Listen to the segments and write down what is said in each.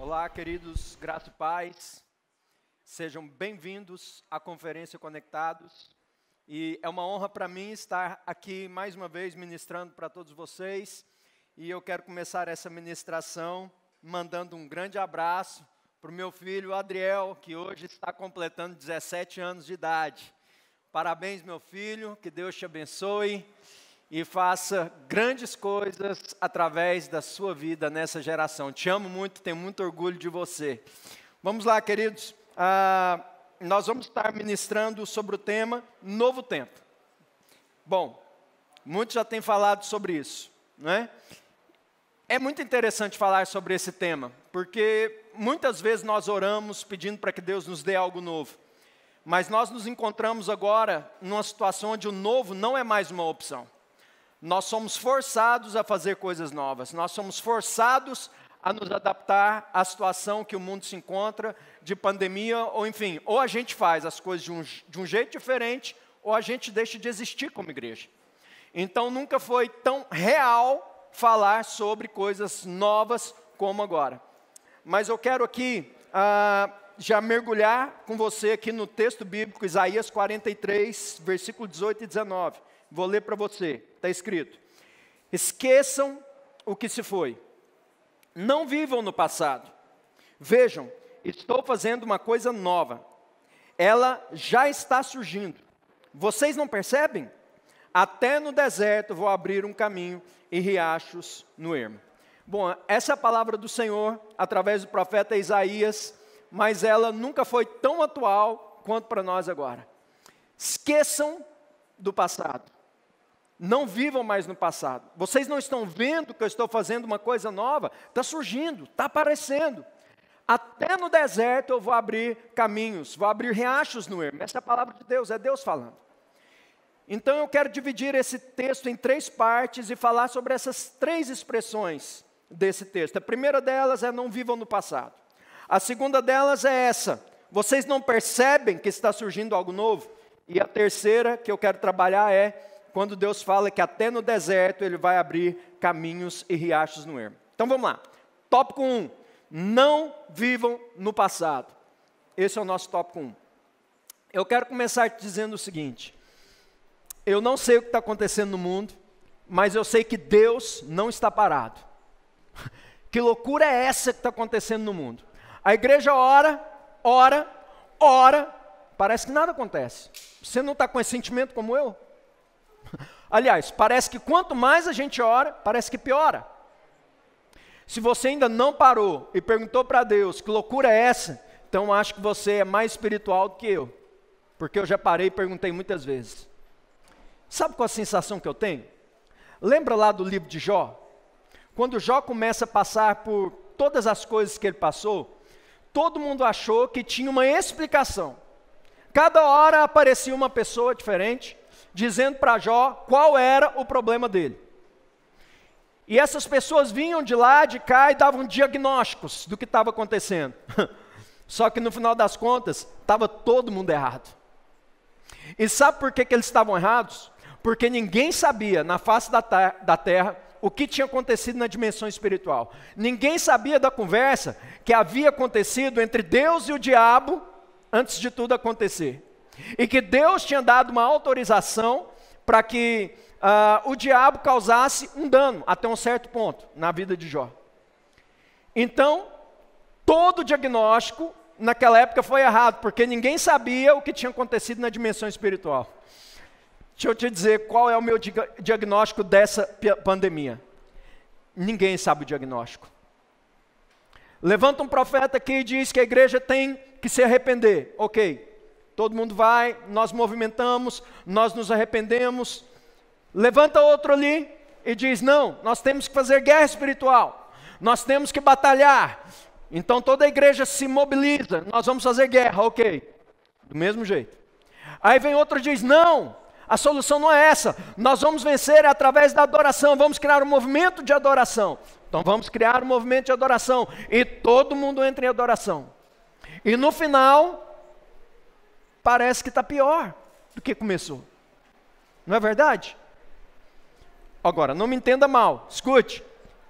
Olá, queridos, graça e paz, sejam bem-vindos à Conferência Conectados, e é uma honra para mim estar aqui mais uma vez ministrando para todos vocês, e eu quero começar essa ministração mandando um grande abraço para o meu filho Adriel, que hoje está completando 17 anos de idade. Parabéns, meu filho, que Deus te abençoe e faça grandes coisas através da sua vida nessa geração. Te amo muito, tenho muito orgulho de você. Vamos lá, queridos. Nós vamos estar ministrando sobre o tema Novo Tempo. Bom, muitos já têm falado sobre isso, não é? É muito interessante falar sobre esse tema, porque muitas vezes nós oramos pedindo para que Deus nos dê algo novo. Mas nós nos encontramos agora numa situação onde o novo não é mais uma opção. Nós somos forçados a fazer coisas novas. Nós somos forçados a nos adaptar à situação que o mundo se encontra, de pandemia, ou enfim, ou a gente faz as coisas de um jeito diferente, ou a gente deixa de existir como igreja. Então, nunca foi tão real falar sobre coisas novas como agora. Mas eu quero aqui já mergulhar com você aqui no texto bíblico, Isaías 43, versículo 18 e 19. Vou ler para você, está escrito: esqueçam o que se foi, não vivam no passado. Vejam, estou fazendo uma coisa nova, ela já está surgindo. Vocês não percebem? Até no deserto vou abrir um caminho e riachos no ermo. Bom, essa é a palavra do Senhor através do profeta Isaías, mas ela nunca foi tão atual quanto para nós agora. Esqueçam do passado. Não vivam mais no passado. Vocês não estão vendo que eu estou fazendo uma coisa nova? Está surgindo, está aparecendo. Até no deserto eu vou abrir caminhos, vou abrir riachos no ermo. Essa é a palavra de Deus, é Deus falando. Então eu quero dividir esse texto em 3 partes e falar sobre essas 3 expressões desse texto. A primeira delas é não vivam no passado. A segunda delas é essa: vocês não percebem que está surgindo algo novo? E a terceira que eu quero trabalhar é quando Deus fala que até no deserto Ele vai abrir caminhos e riachos no ermo. Então vamos lá. Tópico 1. Não vivam no passado. Esse é o nosso tópico 1. Eu quero começar te dizendo o seguinte: eu não sei o que está acontecendo no mundo, mas eu sei que Deus não está parado. Que loucura é essa que está acontecendo no mundo? A igreja ora, parece que nada acontece. Você não está com esse sentimento como eu? Aliás, parece que quanto mais a gente ora, parece que piora. Se você ainda não parou e perguntou para Deus que loucura é essa, então acho que você é mais espiritual do que eu. Porque eu já parei e perguntei muitas vezes. Sabe qual a sensação que eu tenho? Lembra lá do livro de Jó? Quando Jó começa a passar por todas as coisas que ele passou, todo mundo achou que tinha uma explicação. Cada hora aparecia uma pessoa diferente, dizendo para Jó qual era o problema dele. E essas pessoas vinham de lá, de cá e davam diagnósticos do que estava acontecendo. Só que no final das contas, estava todo mundo errado. E sabe por que eles estavam errados? Porque ninguém sabia na face da terra o que tinha acontecido na dimensão espiritual. Ninguém sabia da conversa que havia acontecido entre Deus e o diabo antes de tudo acontecer. E que Deus tinha dado uma autorização para que o diabo causasse um dano até um certo ponto na vida de Jó. Então, todo o diagnóstico naquela época foi errado, porque ninguém sabia o que tinha acontecido na dimensão espiritual. Deixa eu te dizer qual é o meu diagnóstico dessa pandemia. Ninguém sabe o diagnóstico. Levanta um profeta aqui e diz que a igreja tem que se arrepender. Ok. Todo mundo vai, nós movimentamos, nós nos arrependemos. Levanta outro ali e diz: não, nós temos que fazer guerra espiritual, nós temos que batalhar. Então toda a igreja se mobiliza, nós vamos fazer guerra, ok. Do mesmo jeito. Aí vem outro e diz: não, a solução não é essa, nós vamos vencer através da adoração, vamos criar um movimento de adoração. Então vamos criar um movimento de adoração, e todo mundo entra em adoração. E no final, parece que está pior do que começou. Não é verdade? Agora, não me entenda mal, escute.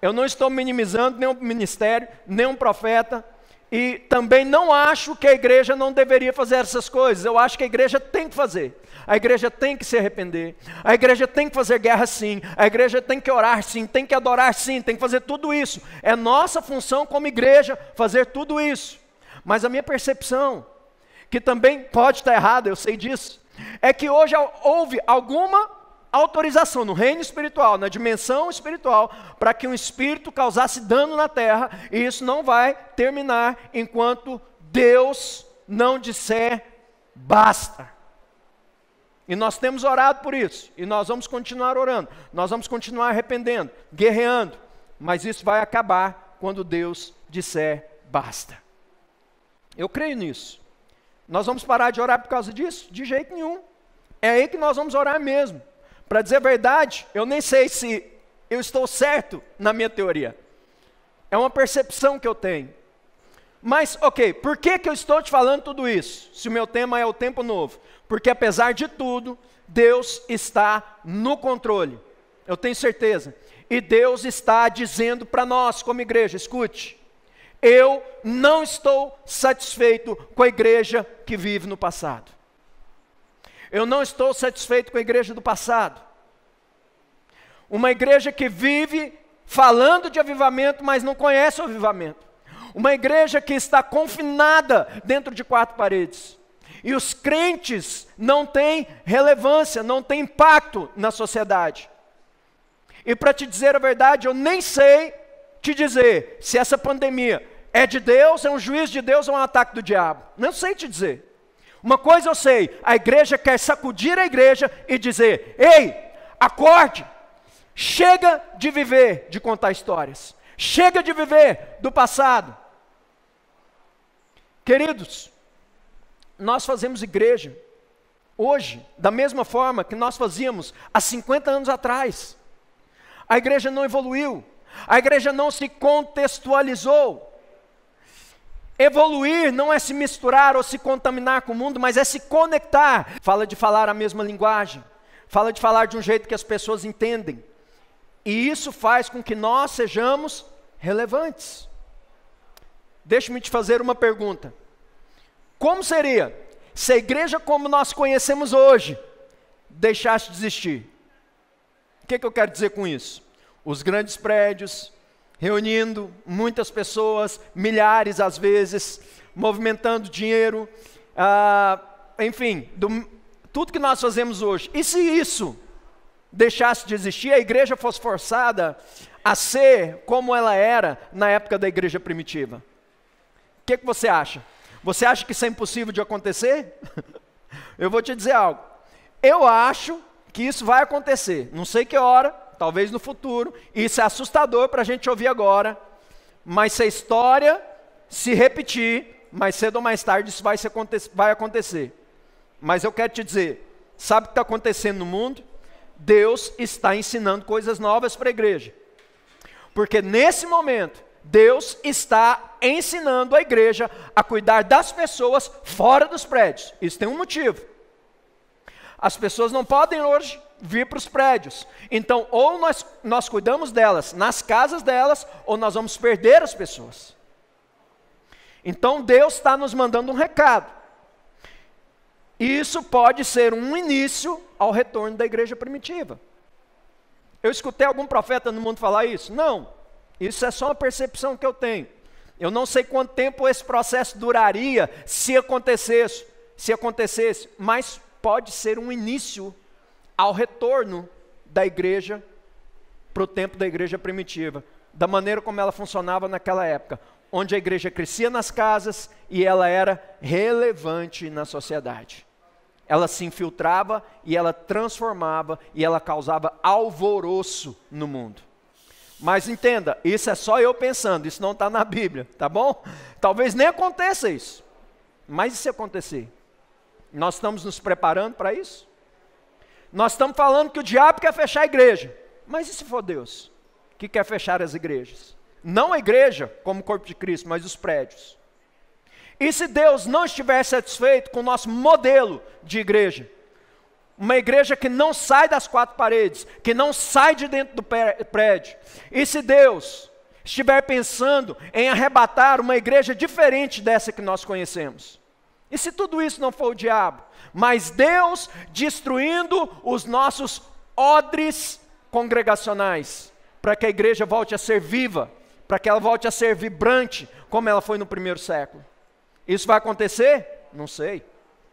Eu não estou minimizando nenhum ministério, nenhum profeta, e também não acho que a igreja não deveria fazer essas coisas. Eu acho que a igreja tem que fazer. A igreja tem que se arrepender. A igreja tem que fazer guerra sim. A igreja tem que orar sim. Tem que adorar sim. Tem que fazer tudo isso. É nossa função como igreja fazer tudo isso. Mas a minha percepção, que também pode estar errada, eu sei disso, é que hoje houve alguma autorização no reino espiritual, na dimensão espiritual, para que um espírito causasse dano na terra, e isso não vai terminar enquanto Deus não disser basta. E nós temos orado por isso, e nós vamos continuar orando, nós vamos continuar arrependendo, guerreando, mas isso vai acabar quando Deus disser basta. Eu creio nisso. Nós vamos parar de orar por causa disso? De jeito nenhum. É aí que nós vamos orar mesmo. Para dizer a verdade, eu nem sei se eu estou certo na minha teoria. É uma percepção que eu tenho. Mas, ok, por que eu estou te falando tudo isso? Se o meu tema é o tempo novo. Porque apesar de tudo, Deus está no controle. Eu tenho certeza. E Deus está dizendo para nós, como igreja, escute. Eu não estou satisfeito com a igreja que vive no passado. Eu não estou satisfeito com a igreja do passado. Uma igreja que vive falando de avivamento, mas não conhece o avivamento. Uma igreja que está confinada dentro de 4 paredes. E os crentes não têm relevância, não têm impacto na sociedade. E para te dizer a verdade, eu nem sei te dizer se essa pandemia é de Deus, é um juízo de Deus ou é um ataque do diabo. Não sei te dizer. Uma coisa eu sei, a igreja quer sacudir a igreja e dizer, ei, acorde, chega de viver, de contar histórias, chega de viver do passado. Queridos, nós fazemos igreja hoje, da mesma forma que nós fazíamos há 50 anos atrás. A igreja não evoluiu, a igreja não se contextualizou. Evoluir não é se misturar ou se contaminar com o mundo, mas é se conectar. Fala de falar a mesma linguagem, fala de falar de um jeito que as pessoas entendem. E isso faz com que nós sejamos relevantes. Deixa-me te fazer uma pergunta. Como seria se a igreja como nós conhecemos hoje deixasse de existir? O que eu quero dizer com isso? Os grandes prédios, reunindo muitas pessoas, milhares às vezes, movimentando dinheiro, enfim, tudo que nós fazemos hoje. E se isso deixasse de existir, a igreja fosse forçada a ser como ela era na época da igreja primitiva? O que você acha? Você acha que isso é impossível de acontecer? Eu vou te dizer algo. Eu acho que isso vai acontecer. Não sei que hora, talvez no futuro. Isso é assustador para a gente ouvir agora. Mas se a história se repetir, mais cedo ou mais tarde isso vai acontecer. Mas eu quero te dizer, sabe o que está acontecendo no mundo? Deus está ensinando coisas novas para a igreja. Porque nesse momento, Deus está ensinando a igreja a cuidar das pessoas fora dos prédios. Isso tem um motivo. As pessoas não podem hoje vir para os prédios. Então, ou nós cuidamos delas nas casas delas, ou nós vamos perder as pessoas. Então, Deus está nos mandando um recado. E isso pode ser um início ao retorno da igreja primitiva. Eu escutei algum profeta no mundo falar isso? Não. Isso é só uma percepção que eu tenho. Eu não sei quanto tempo esse processo duraria se acontecesse, mas pode ser um início ao retorno da igreja para o tempo da igreja primitiva, da maneira como ela funcionava naquela época, onde a igreja crescia nas casas e ela era relevante na sociedade. Ela se infiltrava e ela transformava e ela causava alvoroço no mundo. Mas entenda, isso é só eu pensando, isso não está na Bíblia, tá bom? Talvez nem aconteça isso, mas e se acontecer? Nós estamos nos preparando para isso? Nós estamos falando que o diabo quer fechar a igreja, mas e se for Deus que quer fechar as igrejas? Não a igreja como corpo de Cristo, mas os prédios. E se Deus não estiver satisfeito com o nosso modelo de igreja? Uma igreja que não sai das quatro paredes, que não sai de dentro do prédio. E se Deus estiver pensando em arrebatar uma igreja diferente dessa que nós conhecemos? E se tudo isso não for o diabo? Mas Deus destruindo os nossos odres congregacionais, para que a igreja volte a ser viva, para que ela volte a ser vibrante, como ela foi no primeiro século. Isso vai acontecer? Não sei.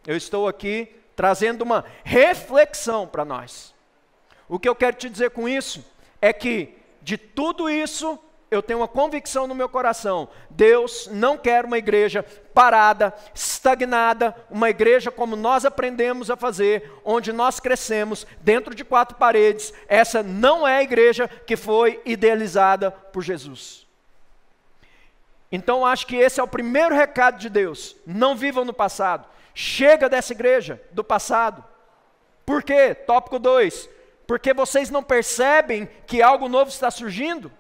Eu estou aqui trazendo uma reflexão para nós. O que eu quero te dizer com isso é que de tudo isso eu tenho uma convicção no meu coração. Deus não quer uma igreja parada, estagnada, uma igreja como nós aprendemos a fazer, onde nós crescemos dentro de quatro paredes. Essa não é a igreja que foi idealizada por Jesus. Então acho que esse é o primeiro recado de Deus. Não vivam no passado. Chega dessa igreja do passado. Por quê? Tópico 2. Porque vocês não percebem que algo novo está surgindo?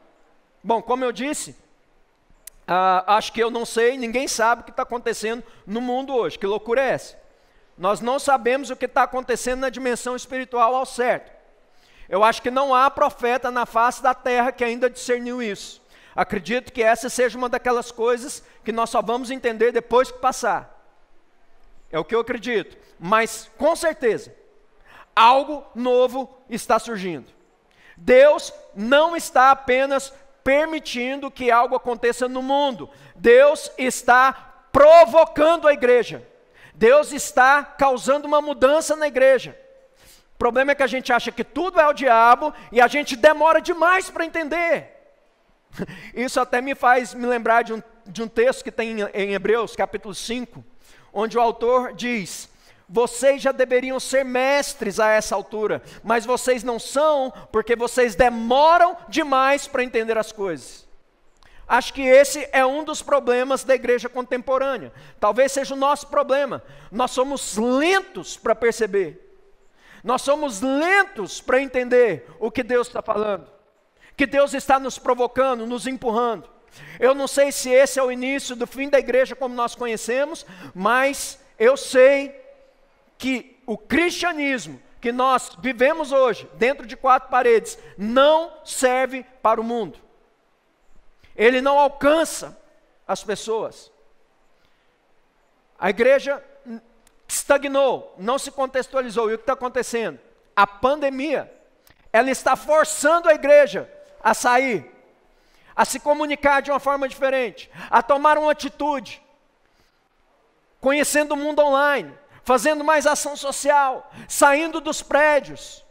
Bom, como eu disse, acho que eu não sei, ninguém sabe o que está acontecendo no mundo hoje. Que loucura é essa? Nós não sabemos o que está acontecendo na dimensão espiritual ao certo. Eu acho que não há profeta na face da terra que ainda discerniu isso. Acredito que essa seja uma daquelas coisas que nós só vamos entender depois que passar. É o que eu acredito. Mas, com certeza, algo novo está surgindo. Deus não está apenas permitindo que algo aconteça no mundo. Deus está provocando a igreja. Deus está causando uma mudança na igreja. O problema é que a gente acha que tudo é o diabo e a gente demora demais para entender. Isso até me faz me lembrar de um texto que tem em Hebreus, capítulo 5, onde o autor diz: vocês já deveriam ser mestres a essa altura, mas vocês não são, porque vocês demoram demais para entender as coisas. Acho que esse é um dos problemas da igreja contemporânea. Talvez seja o nosso problema. Nós somos lentos para perceber. Nós somos lentos para entender o que Deus está falando. Que Deus está nos provocando, nos empurrando. Eu não sei se esse é o início do fim da igreja como nós conhecemos, mas eu sei que o cristianismo que nós vivemos hoje, dentro de quatro paredes, não serve para o mundo. Ele não alcança as pessoas. A igreja estagnou, não se contextualizou. E o que está acontecendo? A pandemia, ela está forçando a igreja a sair, a se comunicar de uma forma diferente, a tomar uma atitude, conhecendo o mundo online, fazendo mais ação social, saindo dos prédios.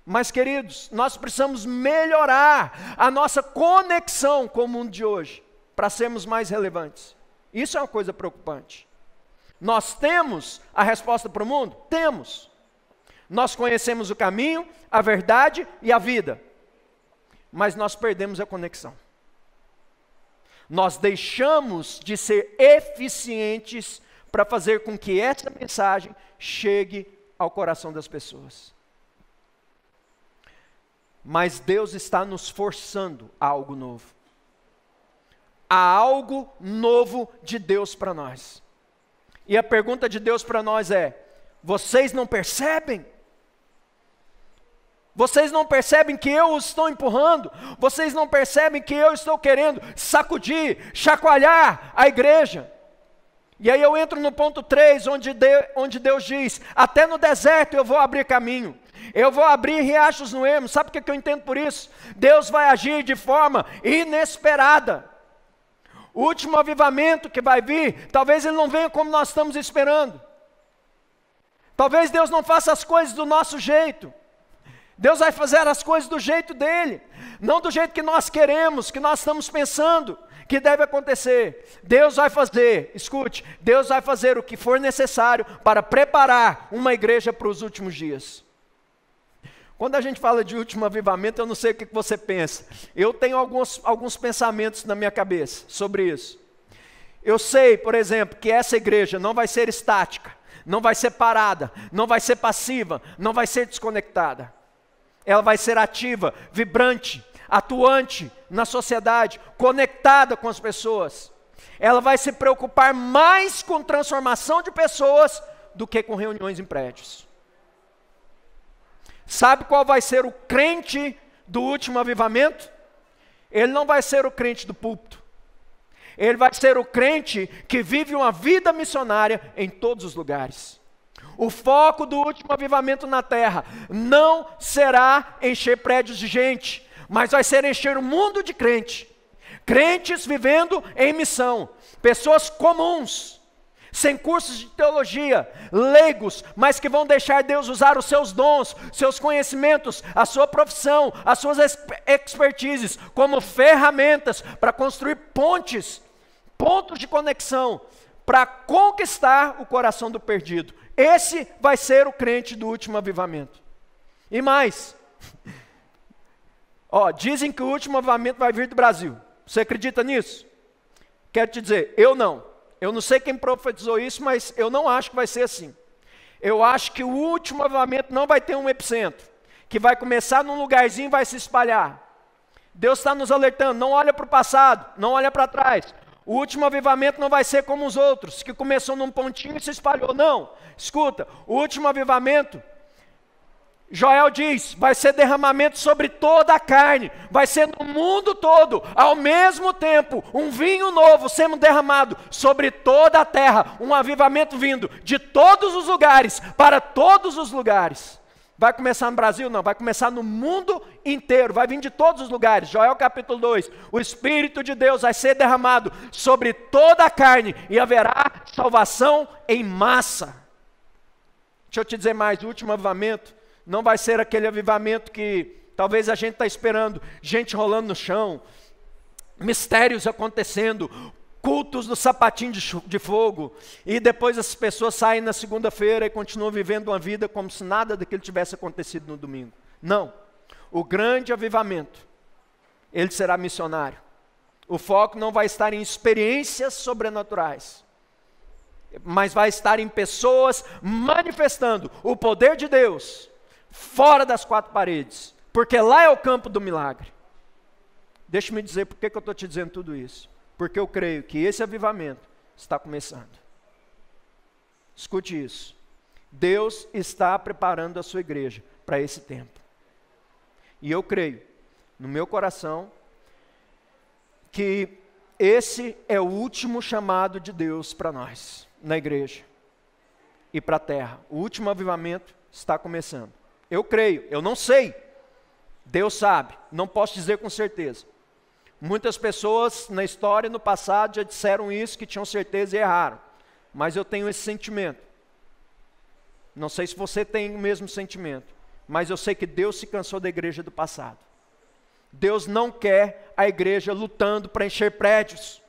Mas, queridos, nós precisamos melhorar a nossa conexão com o mundo de hoje, para sermos mais relevantes. Isso é uma coisa preocupante. Nós temos a resposta para o mundo? Temos. Nós conhecemos o caminho, a verdade e a vida. Mas nós perdemos a conexão. Nós deixamos de ser eficientes para fazer com que essa mensagem chegue ao coração das pessoas. Mas Deus está nos forçando a algo novo. Há algo novo de Deus para nós. E a pergunta de Deus para nós é: vocês não percebem? Vocês não percebem que eu os estou empurrando? Vocês não percebem que eu estou querendo sacudir, chacoalhar a igreja? E aí eu entro no ponto 3, onde Deus diz: até no deserto eu vou abrir caminho. Eu vou abrir riachos no ermo. Sabe o que eu entendo por isso? Deus vai agir de forma inesperada. O último avivamento que vai vir, talvez ele não venha como nós estamos esperando. Talvez Deus não faça as coisas do nosso jeito. Deus vai fazer as coisas do jeito dele, não do jeito que nós queremos, que nós estamos pensando que deve acontecer. Deus vai fazer, escute, Deus vai fazer o que for necessário para preparar uma igreja para os últimos dias. Quando a gente fala de último avivamento, eu não sei o que você pensa. Eu tenho alguns pensamentos na minha cabeça sobre isso. Eu sei, por exemplo, que essa igreja não vai ser estática, não vai ser parada, não vai ser passiva, não vai ser desconectada. Ela vai ser ativa, vibrante, atuante na sociedade, conectada com as pessoas. Ela vai se preocupar mais com transformação de pessoas do que com reuniões em prédios. Sabe qual vai ser o crente do último avivamento? Ele não vai ser o crente do púlpito. Ele vai ser o crente que vive uma vida missionária em todos os lugares. O foco do último avivamento na terra não será encher prédios de gente, mas vai ser encher o mundo de crente. Crentes vivendo em missão, pessoas comuns, sem cursos de teologia, leigos, mas que vão deixar Deus usar os seus dons, seus conhecimentos, a sua profissão, as suas expertises, como ferramentas para construir pontes, pontos de conexão, para conquistar o coração do perdido. Esse vai ser o crente do último avivamento. E mais, dizem que o último avivamento vai vir do Brasil. Você acredita nisso? Quero te dizer, eu não. Eu não sei quem profetizou isso, mas eu não acho que vai ser assim. Eu acho que o último avivamento não vai ter um epicentro, que vai começar num lugarzinho e vai se espalhar. Deus está nos alertando, não olha para o passado, não olha para trás. O último avivamento não vai ser como os outros, que começou num pontinho e se espalhou. Não, escuta, o último avivamento, Joel diz, vai ser derramamento sobre toda a carne, vai ser no mundo todo, ao mesmo tempo, um vinho novo sendo derramado sobre toda a terra, um avivamento vindo de todos os lugares, para todos os lugares. Vai começar no Brasil? Não, vai começar no mundo inteiro, vai vir de todos os lugares. Joel capítulo 2, o Espírito de Deus vai ser derramado sobre toda a carne e haverá salvação em massa. Deixa eu te dizer mais, o último avivamento não vai ser aquele avivamento que talvez a gente está esperando, gente rolando no chão, mistérios acontecendo, cultos do sapatinho de fogo, e depois as pessoas saem na segunda-feira e continuam vivendo uma vida como se nada daquilo tivesse acontecido no domingo. Não, o grande avivamento, ele será missionário. O foco não vai estar em experiências sobrenaturais, mas vai estar em pessoas manifestando o poder de Deus, fora das quatro paredes, porque lá é o campo do milagre. Deixa-me dizer por que eu estou te dizendo tudo isso. Porque eu creio que esse avivamento está começando. Escute isso. Deus está preparando a sua igreja para esse tempo. E eu creio, no meu coração, que esse é o último chamado de Deus para nós, na igreja e para a terra. O último avivamento está começando. Eu creio, eu não sei, Deus sabe, não posso dizer com certeza. Muitas pessoas na história e no passado já disseram isso, que tinham certeza e erraram. Mas eu tenho esse sentimento. Não sei se você tem o mesmo sentimento, mas eu sei que Deus se cansou da igreja do passado. Deus não quer a igreja lutando para encher prédios.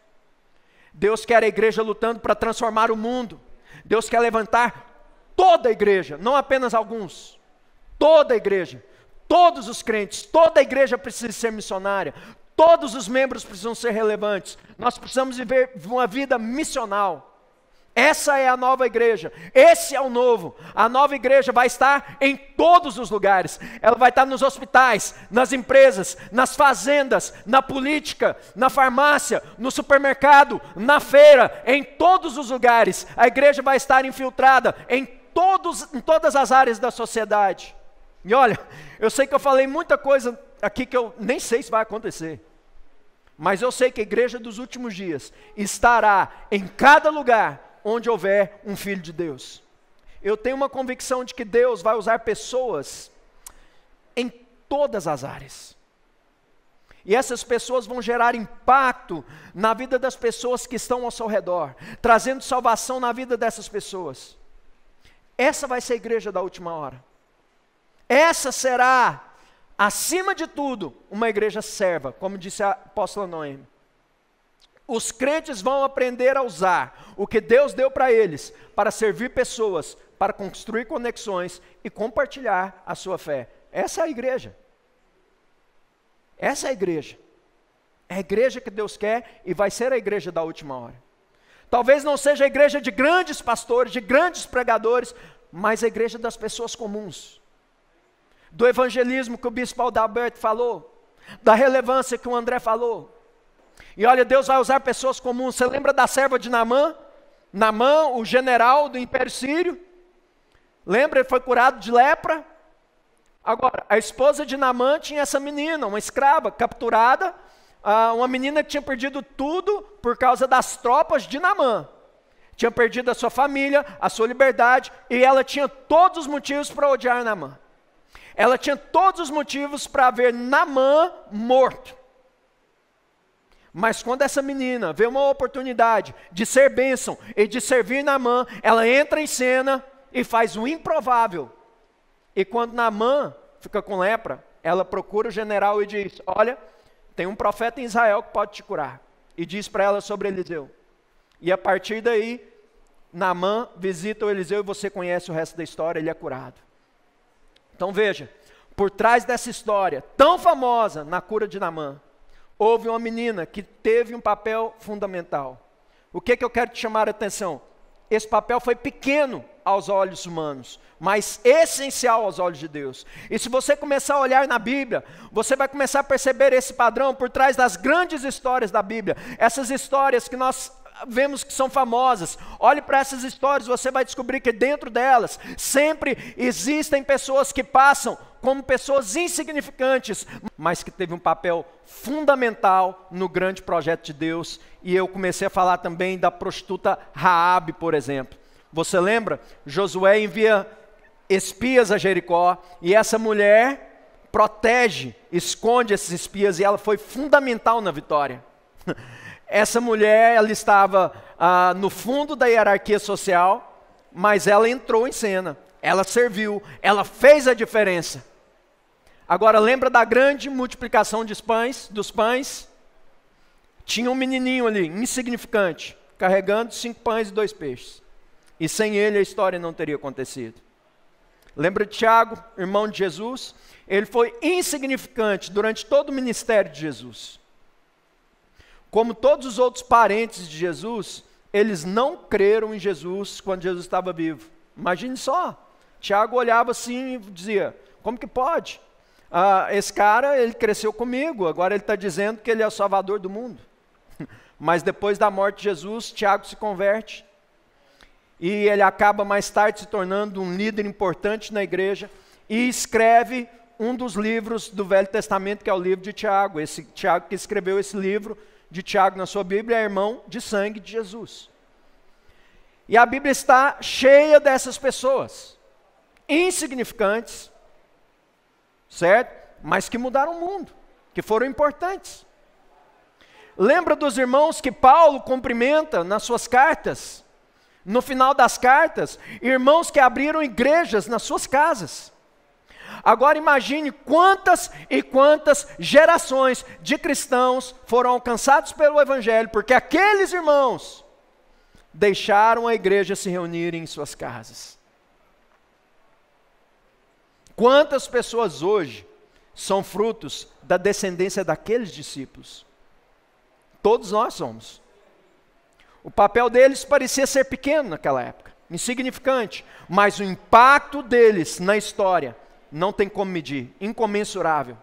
Deus quer a igreja lutando para transformar o mundo. Deus quer levantar toda a igreja, não apenas alguns. Toda a igreja, todos os crentes, toda a igreja precisa ser missionária, todos os membros precisam ser relevantes, nós precisamos viver uma vida missional. Essa é a nova igreja, esse é o novo. A nova igreja vai estar em todos os lugares, ela vai estar nos hospitais, nas empresas, nas fazendas, na política, na farmácia, no supermercado, na feira, em todos os lugares. A igreja vai estar infiltrada em todas as áreas da sociedade. E olha, eu sei que eu falei muita coisa aqui que eu nem sei se vai acontecer, mas eu sei que a igreja dos últimos dias estará em cada lugar onde houver um filho de Deus. Eu tenho uma convicção de que Deus vai usar pessoas em todas as áreas, e essas pessoas vão gerar impacto na vida das pessoas que estão ao seu redor, trazendo salvação na vida dessas pessoas. Essa vai ser a igreja da última hora. Essa será, acima de tudo, uma igreja serva, como disse a apóstola Noemi. Os crentes vão aprender a usar o que Deus deu para eles, para servir pessoas, para construir conexões e compartilhar a sua fé. Essa é a igreja. Essa é a igreja. É a igreja que Deus quer e vai ser a igreja da última hora. Talvez não seja a igreja de grandes pastores, de grandes pregadores, mas a igreja das pessoas comuns. Do evangelismo que o bispo Adalberto falou, da relevância que o André falou. E olha, Deus vai usar pessoas comuns. Você lembra da serva de Naamã? Naamã, o general do Império Sírio. Lembra, ele foi curado de lepra. Agora, a esposa de Naamã tinha essa menina, uma escrava capturada, uma menina que tinha perdido tudo por causa das tropas de Naamã. Tinha perdido a sua família, a sua liberdade, e ela tinha todos os motivos para odiar Naamã. Ela tinha todos os motivos para ver Naamã morto. Mas quando essa menina vê uma oportunidade de ser bênção e de servir Naamã, ela entra em cena e faz o improvável. E quando Naamã fica com lepra, ela procura o general e diz: olha, tem um profeta em Israel que pode te curar. E diz para ela sobre Eliseu. E a partir daí, Naamã visita o Eliseu e você conhece o resto da história, ele é curado. Então veja, por trás dessa história tão famosa na cura de Naamã, houve uma menina que teve um papel fundamental. O que eu quero te chamar a atenção? Esse papel foi pequeno aos olhos humanos, mas essencial aos olhos de Deus. E se você começar a olhar na Bíblia, você vai começar a perceber esse padrão por trás das grandes histórias da Bíblia. Essas histórias que nós vemos que são famosas. Olhe para essas histórias, você vai descobrir que dentro delas sempre existem pessoas que passam como pessoas insignificantes, mas que teve um papel fundamental no grande projeto de Deus. E eu comecei a falar também da prostituta Raabe, por exemplo. Você lembra? Josué envia espias a Jericó e essa mulher protege, esconde esses espias e ela foi fundamental na vitória. Essa mulher, ela estava no fundo da hierarquia social, mas ela entrou em cena, ela serviu, ela fez a diferença. Agora lembra da grande multiplicação dos pães? Tinha um menininho ali, insignificante, carregando 5 pães e 2 peixes. E sem ele a história não teria acontecido. Lembra de Tiago, irmão de Jesus? Ele foi insignificante durante todo o ministério de Jesus. Como todos os outros parentes de Jesus, eles não creram em Jesus quando Jesus estava vivo. Imagine só, Tiago olhava assim e dizia: como que pode? Esse cara, ele cresceu comigo, agora ele está dizendo que ele é o salvador do mundo. Mas depois da morte de Jesus, Tiago se converte. E ele acaba mais tarde se tornando um líder importante na igreja e escreve um dos livros do Velho Testamento, que é o livro de Tiago. Esse Tiago que escreveu esse livro de Tiago na sua Bíblia é irmão de sangue de Jesus. E a Bíblia está cheia dessas pessoas, insignificantes, certo? Mas que mudaram o mundo, que foram importantes. Lembra dos irmãos que Paulo cumprimenta nas suas cartas? No final das cartas, irmãos que abriram igrejas nas suas casas. Agora imagine quantas e quantas gerações de cristãos foram alcançados pelo Evangelho, porque aqueles irmãos deixaram a igreja se reunir em suas casas. Quantas pessoas hoje são frutos da descendência daqueles discípulos? Todos nós somos. O papel deles parecia ser pequeno naquela época, insignificante, mas o impacto deles na história não tem como medir, incomensurável.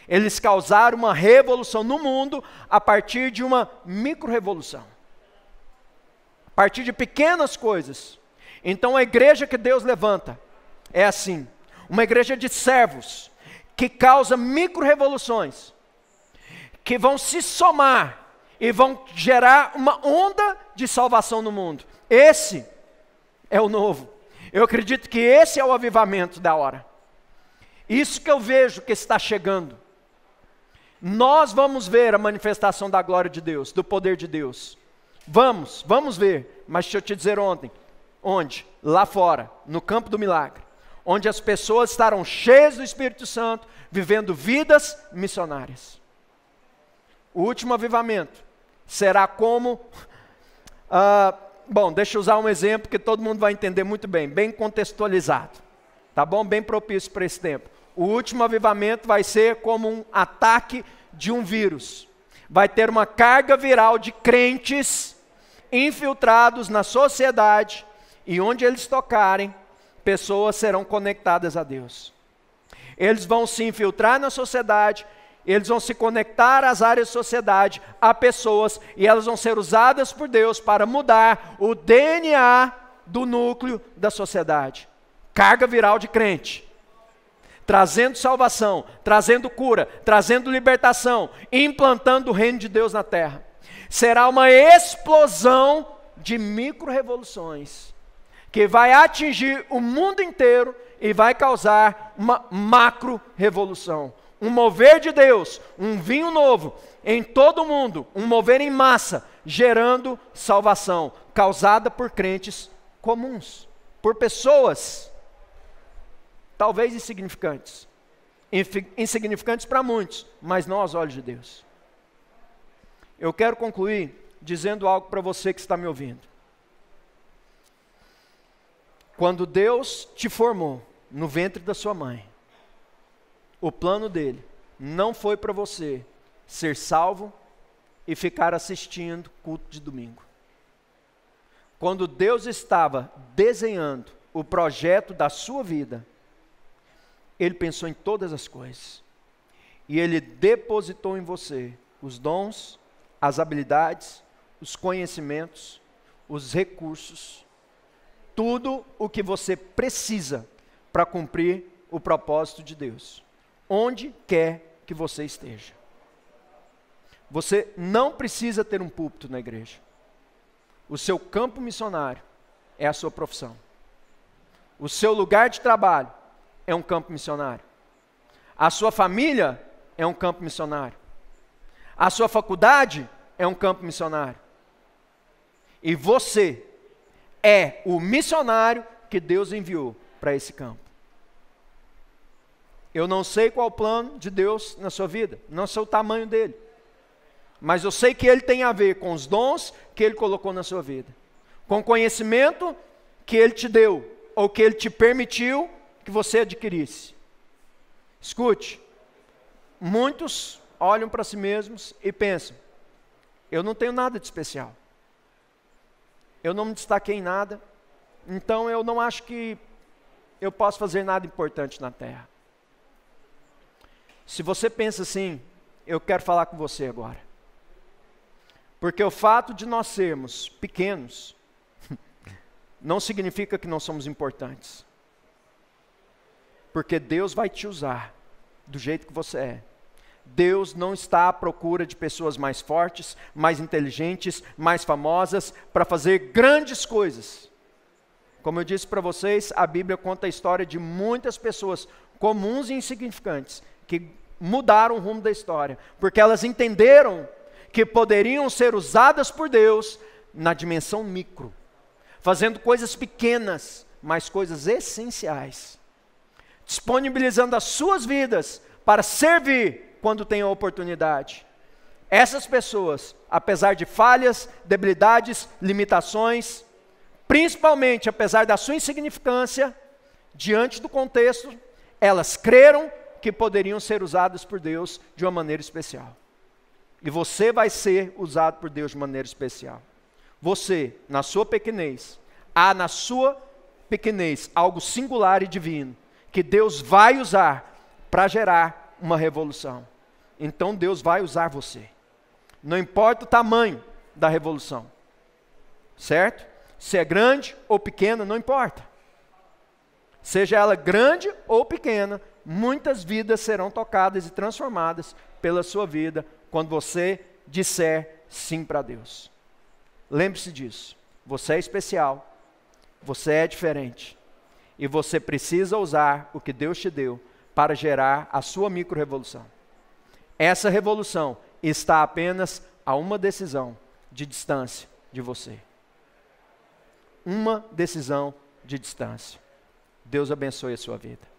Eles causaram uma revolução no mundo a partir de uma micro-revolução. A partir de pequenas coisas. Então a igreja que Deus levanta é assim, uma igreja de servos, que causa micro-revoluções, que vão se somar e vão gerar uma onda de salvação no mundo. Esse é o novo. Eu acredito que esse é o avivamento da hora. Isso que eu vejo que está chegando. Nós vamos ver a manifestação da glória de Deus, do poder de Deus. Vamos ver. Mas deixa eu te dizer onde? Lá fora, no campo do milagre. Onde as pessoas estarão cheias do Espírito Santo, vivendo vidas missionárias. O último avivamento será como... bom, deixa eu usar um exemplo que todo mundo vai entender muito bem, bem contextualizado. Tá bom? Bem propício para esse tempo. O último avivamento vai ser como um ataque de um vírus. Vai ter uma carga viral de crentes infiltrados na sociedade, e onde eles tocarem, pessoas serão conectadas a Deus. Eles vão se infiltrar na sociedade, eles vão se conectar às áreas de sociedade, a pessoas, e elas vão ser usadas por Deus para mudar o DNA do núcleo da sociedade. Carga viral de crente. trazendo salvação, trazendo cura, trazendo libertação, implantando o reino de Deus na terra. Será uma explosão de micro-revoluções que vai atingir o mundo inteiro e vai causar uma macro-revolução. Um mover de Deus, um vinho novo em todo o mundo, um mover em massa, gerando salvação, causada por crentes comuns, por pessoas, talvez insignificantes. Insignificantes para muitos, mas não aos olhos de Deus. Eu quero concluir dizendo algo para você que está me ouvindo. Quando Deus te formou no ventre da sua mãe, o plano dele não foi para você ser salvo e ficar assistindo culto de domingo. Quando Deus estava desenhando o projeto da sua vida, Ele pensou em todas as coisas. E Ele depositou em você os dons, as habilidades, os conhecimentos, os recursos, tudo o que você precisa para cumprir o propósito de Deus, onde quer que você esteja. Você não precisa ter um púlpito na igreja. O seu campo missionário é a sua profissão. O seu lugar de trabalho é um campo missionário. A sua família é um campo missionário. A sua faculdade é um campo missionário. E você é o missionário que Deus enviou para esse campo. Eu não sei qual é o plano de Deus na sua vida, não sei o tamanho dele. Mas eu sei que ele tem a ver com os dons que ele colocou na sua vida, com o conhecimento que ele te deu, ou que ele te permitiu que você adquirisse. Escute, muitos olham para si mesmos e pensam, eu não tenho nada de especial. Eu não me destaquei em nada, então eu não acho que eu posso fazer nada importante na terra. Se você pensa assim, eu quero falar com você agora. Porque o fato de nós sermos pequenos não significa que não somos importantes. Porque Deus vai te usar do jeito que você é. Deus não está à procura de pessoas mais fortes, mais inteligentes, mais famosas, para fazer grandes coisas. Como eu disse para vocês, a Bíblia conta a história de muitas pessoas comuns e insignificantes, que mudaram o rumo da história, porque elas entenderam que poderiam ser usadas por Deus na dimensão micro, fazendo coisas pequenas, mas coisas essenciais, disponibilizando as suas vidas para servir quando tem a oportunidade. Essas pessoas, apesar de falhas, debilidades, limitações, principalmente apesar da sua insignificância, diante do contexto, elas creram que poderiam ser usadas por Deus de uma maneira especial. E você vai ser usado por Deus de maneira especial. Você, na sua pequenez, há na sua pequenez algo singular e divino, que Deus vai usar para gerar uma revolução. Então Deus vai usar você. Não importa o tamanho da revolução. Certo? Se é grande ou pequena, não importa. Seja ela grande ou pequena, muitas vidas serão tocadas e transformadas pela sua vida, quando você disser sim para Deus. Lembre-se disso. Você é especial. Você é diferente. E você precisa usar o que Deus te deu para gerar a sua micro-revolução. Essa revolução está apenas a uma decisão de distância de você. Uma decisão de distância. Deus abençoe a sua vida.